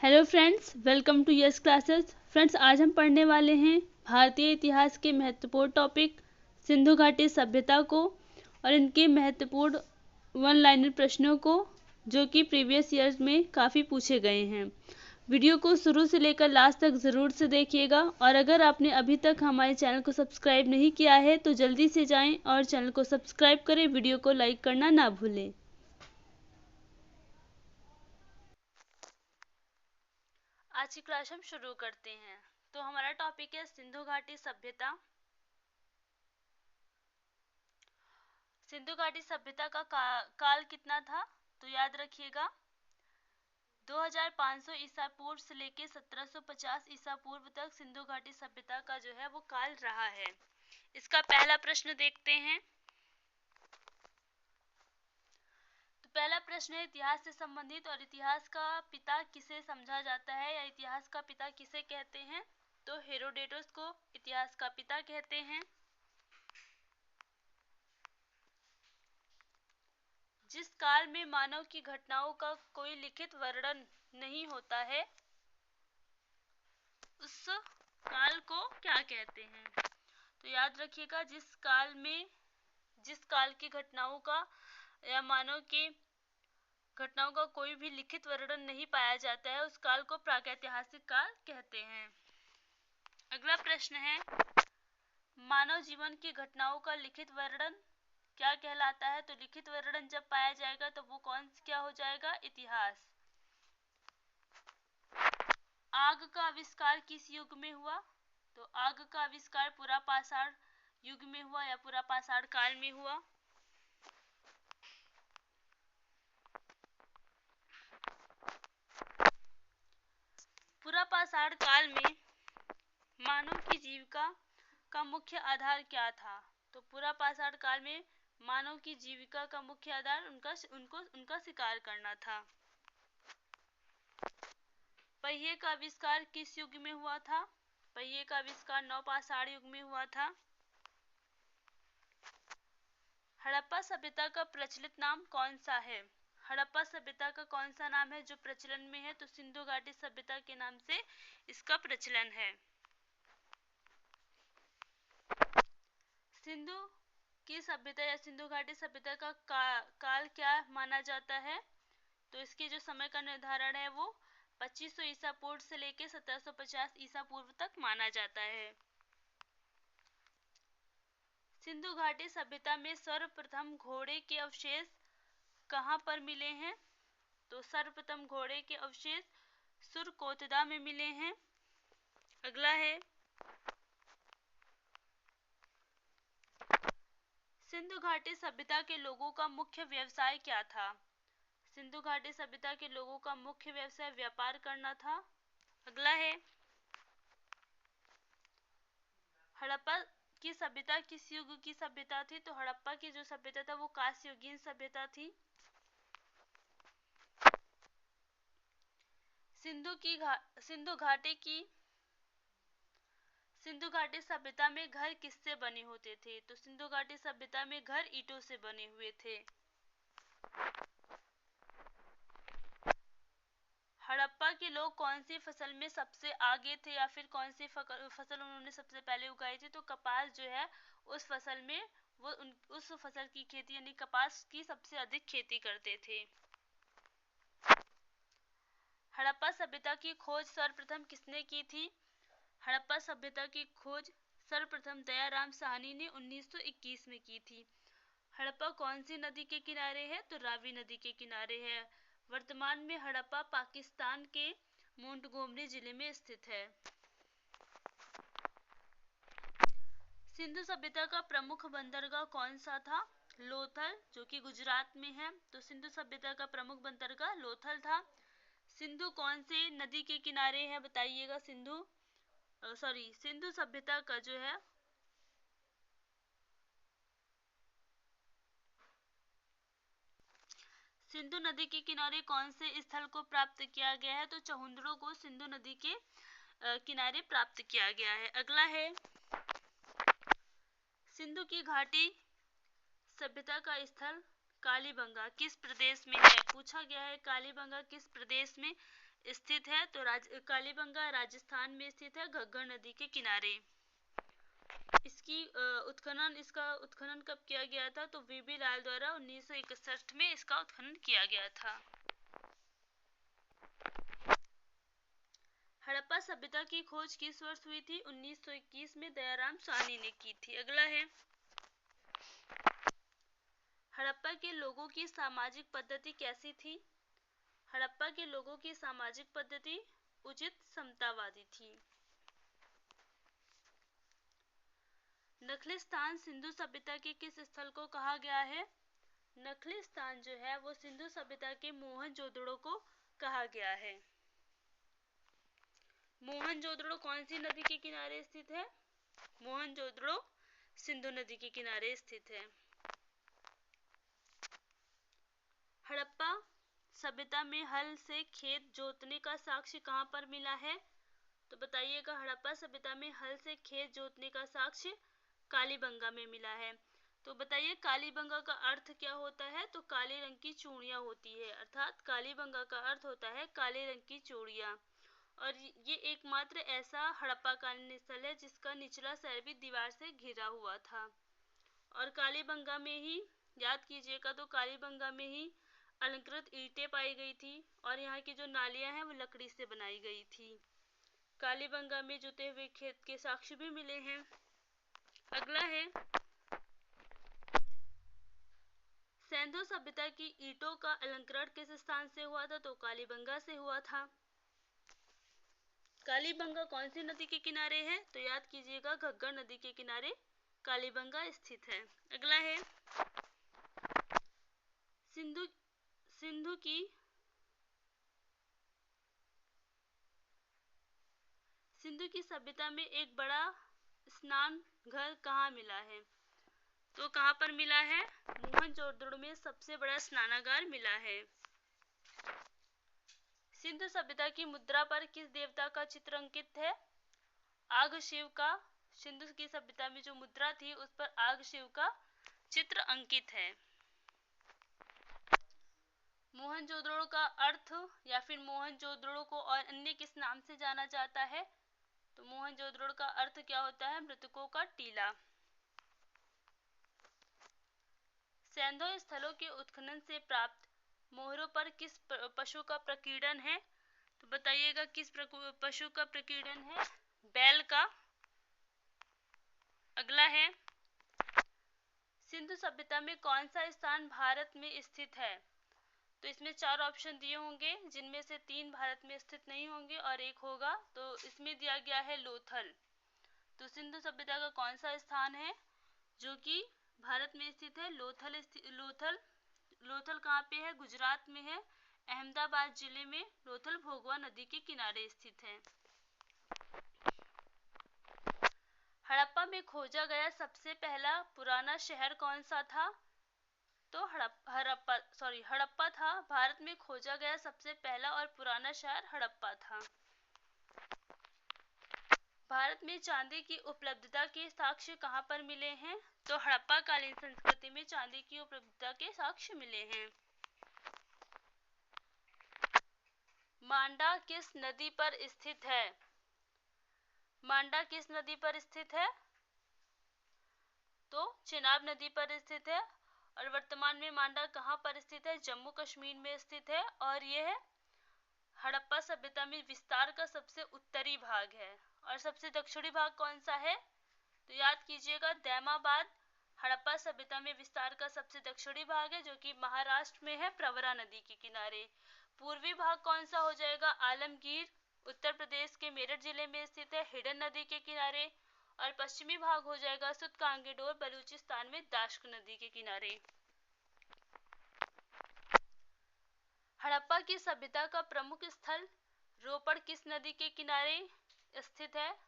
Hello friends, welcome to Yes Classes. Friends, आज हम पढ़ने वाले हैं भारतीय इतिहास के महत्वपूर्ण टॉपिक सिंधु घाटी सभ्यता को और इनके महत्वपूर्ण वन लाइनर प्रश्नों को, जो कि प्रीवियस ईयर्स में काफ़ी पूछे गए हैं। वीडियो को शुरू से लेकर लास्ट तक ज़रूर से देखिएगा और अगर आपने अभी तक हमारे चैनल को सब्सक्राइब नहीं किया है तो जल्दी से जाएं और चैनल को सब्सक्राइब करें। वीडियो को लाइक करना ना भूलें। आज की क्लास हम शुरू करते हैं। तो हमारा टॉपिक है सिंधु घाटी सभ्यता। सिंधु घाटी सभ्यता का काल कितना था? तो याद रखिएगा 2500 ईसा पूर्व से लेके 1750 ईसा पूर्व तक सिंधु घाटी सभ्यता का जो है वो काल रहा है। इसका पहला प्रश्न देखते हैं। तो पहला प्रश्न है इतिहास से संबंधित, और इतिहास का पिता किसे समझा जाता है या इतिहास का पिता किसे कहते हैं? तो हेरोडेटस को इतिहास का पिता कहते हैं। जिस काल में मानव की घटनाओं का कोई लिखित वर्णन नहीं होता है, उस काल को क्या कहते हैं? तो याद रखिएगा जिस काल की घटनाओं का या मानव के घटनाओं का कोई भी लिखित वर्णन नहीं पाया जाता है, उस काल को प्रागैतिहासिक काल कहते हैं। अगला प्रश्न है मानव जीवन की घटनाओं का लिखित वर्णन क्या कहलाता है? तो लिखित वर्णन जब पाया जाएगा तो वो क्या हो जाएगा? इतिहास। आग का आविष्कार किस युग में हुआ? तो आग का आविष्कार पुरापाषाण युग में हुआ या पुरापाषाण काल में हुआ। पुरापाषाण काल में मानव की जीविका का मुख्य आधार क्या था? तो पुरापाषाण काल में मानव की जीविका का मुख्य आधार उनका शिकार करना था। पहिए का आविष्कार किस युग में हुआ था? पहिए का आविष्कार नवपाषाण युग में हुआ था। हड़प्पा सभ्यता का प्रचलित नाम कौन सा है? हड़प्पा सभ्यता का कौन सा नाम है जो प्रचलन में है? तो सिंधु घाटी सभ्यता के नाम से इसका प्रचलन है। सिंधु की सभ्यता या सिंधु घाटी सभ्यता का काल क्या माना जाता है? तो इसके जो समय का निर्धारण है वो 2500 ईसा पूर्व से लेकर 1750 ईसा पूर्व तक माना जाता है। सिंधु घाटी सभ्यता में सर्वप्रथम घोड़े के अवशेष कहाँ पर मिले हैं? तो सर्वप्रथम घोड़े के अवशेष सुरकोतदा में मिले हैं। अगला है सिंधु घाटी सभ्यता के लोगों का मुख्य व्यवसाय क्या था? सिंधु घाटी सभ्यता के लोगों का मुख्य व्यवसाय व्यापार करना था। अगला है हड़प्पा की सभ्यता किस युग की सभ्यता थी? तो हड़प्पा की जो सभ्यता था वो कांस्ययुगीन सभ्यता थी। सिंधु घाटी सभ्यता में घर किससे बने होते थे? तो सिंधु घाटी सभ्यता में घर ईंटों से बने हुए थे। हड़प्पा के लोग कौन सी फसल में सबसे आगे थे या फिर कौन सी फसल उन्होंने सबसे पहले उगाई थी? तो कपास जो है उस फसल में वो उस फसल की खेती यानी कपास की सबसे अधिक खेती करते थे। हड़प्पा सभ्यता की खोज सर्वप्रथम किसने की थी? हड़प्पा सभ्यता की खोज सर्वप्रथम दयाराम साहनी ने 1921 में की थी। हड़प्पा कौन सी नदी के किनारे है? तो रावी नदी के किनारे है। वर्तमान में हड़प्पा पाकिस्तान के मोंटगोमरी जिले में स्थित है। सिंधु सभ्यता का प्रमुख बंदरगाह कौन सा था? लोथल, जो कि गुजरात में है। तो सिंधु सभ्यता का प्रमुख बंदरगाह लोथल था। सिंधु कौन से नदी के किनारे है बताइएगा? सिंधु सभ्यता का जो है सिंधु नदी के किनारे कौन से स्थल को प्राप्त किया गया है? तो चहुंदड़ों को सिंधु नदी के किनारे प्राप्त किया गया है। अगला है सिंधु की घाटी सभ्यता का स्थल कालीबंगा किस प्रदेश में है? पूछा गया है कालीबंगा किस प्रदेश में स्थित है? तो कालीबंगा राजस्थान में स्थित है, घग्गर नदी के किनारे। इसका उत्खनन कब किया गया था? तो वीबी लाल द्वारा 1961 में इसका उत्खनन किया गया था। हड़प्पा सभ्यता की खोज किस वर्ष हुई थी? 1921 में दयाराम साहनी ने की थी। अगला है, हड़प्पा के लोगों की सामाजिक पद्धति कैसी थी? हड़प्पा के लोगों की सामाजिक पद्धति उचित समतावादी थी। नखलिस्तान सिंधु सभ्यता के किस स्थल को कहा गया है? नखलिस्तान जो है वो सिंधु सभ्यता के मोहनजोदड़ो को कहा गया है। मोहनजोदड़ो कौन सी नदी के किनारे स्थित है? मोहनजोदड़ो सिंधु नदी के किनारे स्थित है। हड़प्पा सभ्यता में हल से खेत जोतने का साक्ष्य कहाँ पर मिला है? तो बताइएगा, हड़प्पा सभ्यता में हल से खेत जोतने का साक्ष्य कालीबंगा में मिला है। तो बताइए कालीबंगा का अर्थ क्या होता है? तो काले रंग की चूड़ियाँ होती है, अर्थात कालीबंगा का अर्थ होता है काले रंग की चूड़ियाँ। और ये एकमात्र ऐसा हड़प्पा कालीन स्थल है जिसका निचला शहर भी दीवार से घिरा हुआ था। और कालीबंगा में ही, याद कीजिएगा, तो कालीबंगा में ही अलंकृत ईंटें पाई गई थी और यहाँ की जो नालियाँ हैं वो लकड़ी से बनाई गई थी। कालीबंगा में जुते हुए खेत के साक्ष्य भी मिले हैं। अगला है, सिंधु सभ्यता की ईंटों का अलंकरण किस स्थान से हुआ था? तो कालीबंगा से हुआ था। कालीबंगा कौन सी नदी के किनारे है? तो याद कीजिएगा, घग्गर नदी के किनारे कालीबंगा स्थित है। अगला है, सिंधु की सभ्यता में एक बड़ा स्नान घर कहाँ मिला है? तो कहाँ पर मिला है? मोहनजोदड़ो में सबसे बड़ा स्नानागार मिला है। सिंधु सभ्यता की मुद्रा पर किस देवता का चित्र अंकित है? आग शिव का। सिंधु की सभ्यता में जो मुद्रा थी उस पर आग शिव का चित्र अंकित है। मोहनजोदड़ो का अर्थ या फिर मोहनजोदड़ो को और अन्य किस नाम से जाना जाता है? तो मोहनजोदड़ो का अर्थ क्या होता है? मृतकों का टीला। सैंधव स्थलों के उत्खनन से प्राप्त मोहरों पर किस पशु का प्रकीर्णन है? तो बताइएगा किस पशु का प्रकीर्णन है? बैल का। अगला है, सिंधु सभ्यता में कौन सा स्थान भारत में स्थित है? तो इसमें 4 ऑप्शन दिए होंगे जिनमें से 3 भारत में स्थित नहीं होंगे और 1 होगा। तो इसमें दिया गया है लोथल। तो सिंधु सभ्यता का कौन सा स्थान है जो कि भारत में स्थित है? लोथल कहाँ पे है? गुजरात में है, अहमदाबाद जिले में। लोथल भोगवा नदी के किनारे स्थित है। हड़प्पा में खोजा गया सबसे पहला पुराना शहर कौन सा था? तो हड़प्पा था। भारत में खोजा गया सबसे पहला और पुराना शहर हड़प्पा था। भारत में चांदी की उपलब्धता के साक्ष्य कहाँ पर मिले हैं? तो हड़प्पा कालीन संस्कृति में चांदी की उपलब्धता के साक्ष्य मिले हैं। मांडा किस नदी पर स्थित है? मांडा किस नदी पर स्थित है? तो चिनाब नदी पर स्थित है। और वर्तमान में मांडा कहाँ पर स्थित है? जम्मू कश्मीर में स्थित है। और यह हड़प्पा सभ्यता में विस्तार का सबसे उत्तरी भाग है। और सबसे दक्षिणी भाग कौन सा है? तो याद कीजिएगा, दैमाबाद हड़प्पा सभ्यता में विस्तार का सबसे दक्षिणी भाग है जो कि महाराष्ट्र में है, प्रवरा नदी के किनारे। पूर्वी भाग कौन सा हो जाएगा? आलमगीर उत्तर प्रदेश के मेरठ जिले में स्थित है, हिडन नदी के किनारे। और पश्चिमी भाग हो जाएगा सुतकांगेडोर बलूचिस्तान में, दाश्क नदी के किनारे। हड़प्पा की सभ्यता का प्रमुख स्थल रोपड़ किस नदी के किनारे स्थित है?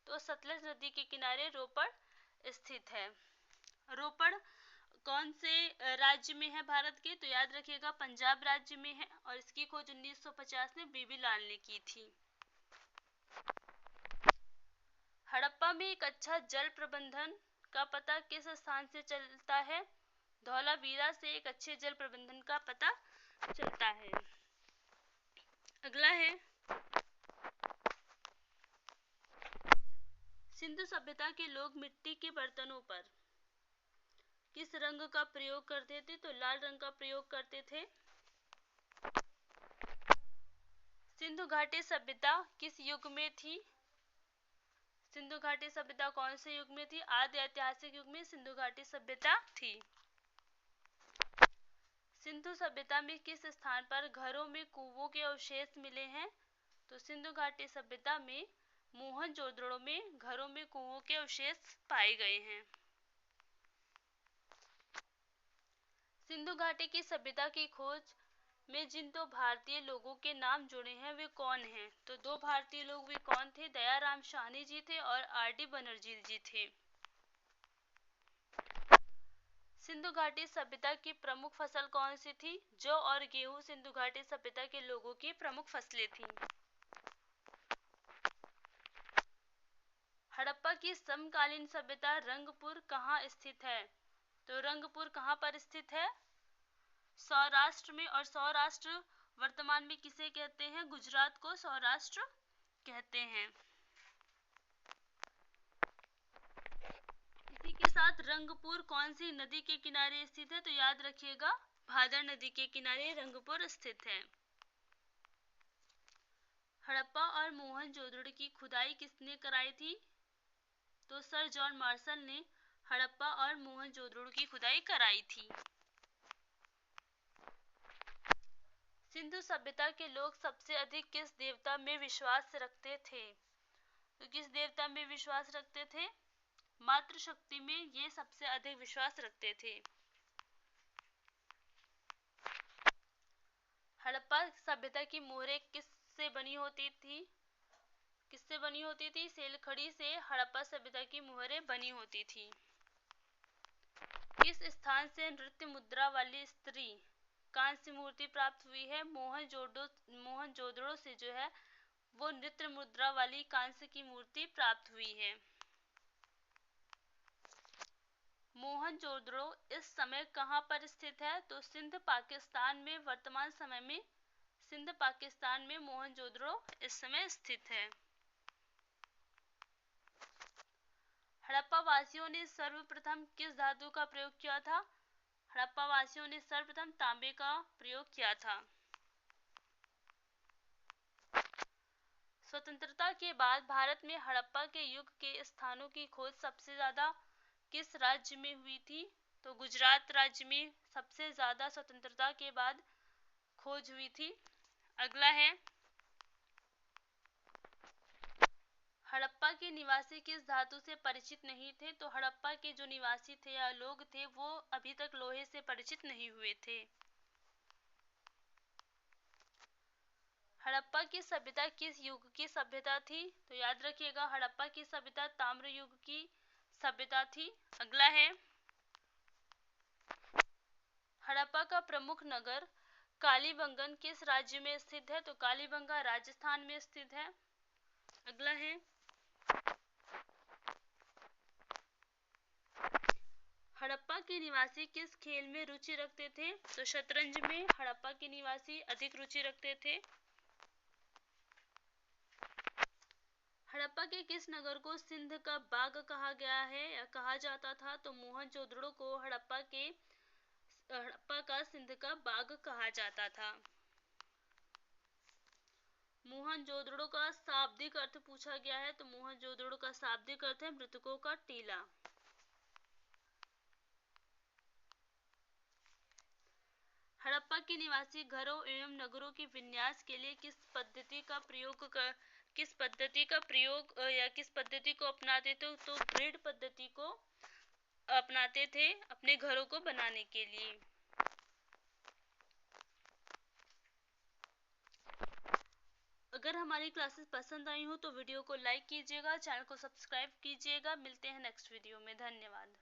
तो सतलज नदी के किनारे रोपड़ स्थित है। रोपड़ कौन से राज्य में है भारत के? तो याद रखिएगा, पंजाब राज्य में है। और इसकी खोज 1950 में बीबी लाल ने की थी। हड़प्पा में एक अच्छा जल प्रबंधन का पता किस स्थान से चलता है? धौलावीरा से एक अच्छे जल प्रबंधन का पता चलता है। अगला है, सिंधु सभ्यता के लोग मिट्टी के बर्तनों पर किस रंग का प्रयोग करते थे? तो लाल रंग का प्रयोग करते थे। सिंधु घाटी सभ्यता किस युग में थी? सिंधु घाटी सभ्यता कौन से युग में थी? आदि ऐतिहासिक युग में सिंधु घाटी सभ्यता थी। सिंधु सभ्यता में किस स्थान पर घरों में कुओं के अवशेष मिले हैं? तो सिंधु घाटी सभ्यता में मोहनजोदड़ो में घरों में कुओं के अवशेष पाए गए हैं। सिंधु घाटी की सभ्यता की खोज में जिन दो भारतीय लोगों के नाम जुड़े हैं वे कौन हैं? तो दो भारतीय लोग वे कौन थे? दयाराम साहनी जी थे और आर.डी. बनर्जी जी थे। सिंधु घाटी सभ्यता की प्रमुख फसल कौन सी थी? जौ और गेहूं सिंधु घाटी सभ्यता के लोगों की प्रमुख फसलें थीं। हड़प्पा की समकालीन सभ्यता रंगपुर कहाँ स्थित है? तो रंगपुर कहाँ पर स्थित है? सौराष्ट्र में। और सौराष्ट्र वर्तमान में किसे कहते हैं? गुजरात को सौराष्ट्र कहते हैं। इसी के साथ रंगपुर कौन सी नदी के किनारे स्थित है? तो याद रखिएगा भादर नदी के किनारे रंगपुर स्थित है। हड़प्पा और मोहनजोदड़ो की खुदाई किसने कराई थी? तो सर जॉन मार्शल ने हड़प्पा और मोहनजोदड़ो की खुदाई कराई थी। सिंधु सभ्यता के लोग सबसे अधिक किस देवता में विश्वास रखते थे? तो किस देवता में विश्वास रखते थे? मातृशक्ति में ये सबसे अधिक विश्वास रखते थे। हड़प्पा सभ्यता की मोहरें किससे बनी होती थी? किससे बनी होती थी? सेलखड़ी से हड़प्पा सभ्यता की मोहरें बनी होती थी। किस स्थान से नृत्य मुद्रा वाली स्त्री कांस्य मूर्ति प्राप्त हुई है? मोहनजोदड़ो से जो है वो नृत्य मुद्रा वाली कांस्य की मूर्ति प्राप्त हुई है। मोहनजोदड़ो इस समय कहाँ पर स्थित है? तो सिंध पाकिस्तान में। वर्तमान समय में सिंध पाकिस्तान में मोहनजोदड़ो इस समय स्थित है। हड़प्पा वासियों ने सर्वप्रथम किस धातु का प्रयोग किया था? हड़प्पा वासियों ने सर्वप्रथम तांबे का प्रयोग किया था। स्वतंत्रता के बाद भारत में हड़प्पा के युग के स्थानों की खोज सबसे ज्यादा किस राज्य में हुई थी? तो गुजरात राज्य में सबसे ज्यादा स्वतंत्रता के बाद खोज हुई थी। अगला है हड़प्पा के निवासी किस धातु से परिचित नहीं थे? तो हड़प्पा के जो निवासी थे या लोग थे वो अभी तक लोहे से परिचित नहीं हुए थे। हड़प्पा की सभ्यता किस युग की सभ्यता थी? तो याद रखिएगा हड़प्पा की सभ्यता ताम्र युग की सभ्यता थी। अगला है हड़प्पा का प्रमुख नगर कालीबंगन किस राज्य में स्थित है? तो कालीबंगा राजस्थान में स्थित है। अगला है हड़प्पा के निवासी किस खेल में रुचि रखते थे? तो शतरंज में हड़प्पा के निवासी अधिक रुचि रखते थे। हड़प्पा के किस नगर को सिंध का बाग कहा गया है या कहा जाता था? तो मोहनजोदड़ो को हड़प्पा का सिंध का बाग कहा जाता था। मोहनजोदड़ो का शाब्दिक अर्थ पूछा गया है। तो मोहनजोदड़ो का शाब्दिक अर्थ है मृतकों का टीला। हड़प्पा के निवासी घरों एवं नगरों के विन्यास के लिए किस पद्धति का प्रयोग को अपनाते थे? तो ग्रिड पद्धति को अपनाते थे अपने घरों को बनाने के लिए। अगर हमारी क्लासेस पसंद आई हो तो वीडियो को लाइक कीजिएगा, चैनल को सब्सक्राइब कीजिएगा। मिलते हैं नेक्स्ट वीडियो में। धन्यवाद।